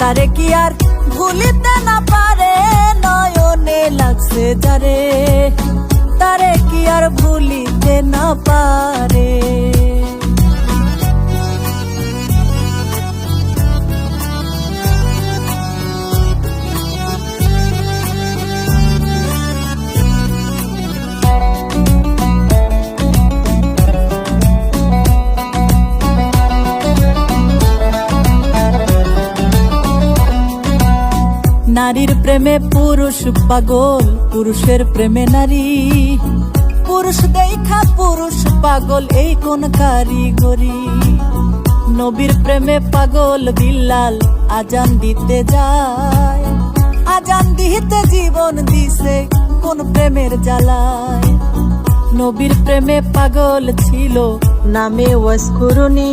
তারে কি আর ভুলিতে না পারে, নয়নে লাগছে যারে, তারে কি আর ভুলিতে না পারে। নারীর প্রেমে পুরুষ পাগল, পুরুষের প্রেমে নারী, পুরুষ দেখা পুরুষ পাগল, এই কোন কারিগরি। নবীর প্রেমে পাগল বিল্লাল আজান দিতে যায়, আজান দিতে জীবন দিছে কোন প্রেমের জ্বালায়। নবীর প্রেমে পাগল ছিল নামে ওয়াসকুরুনি।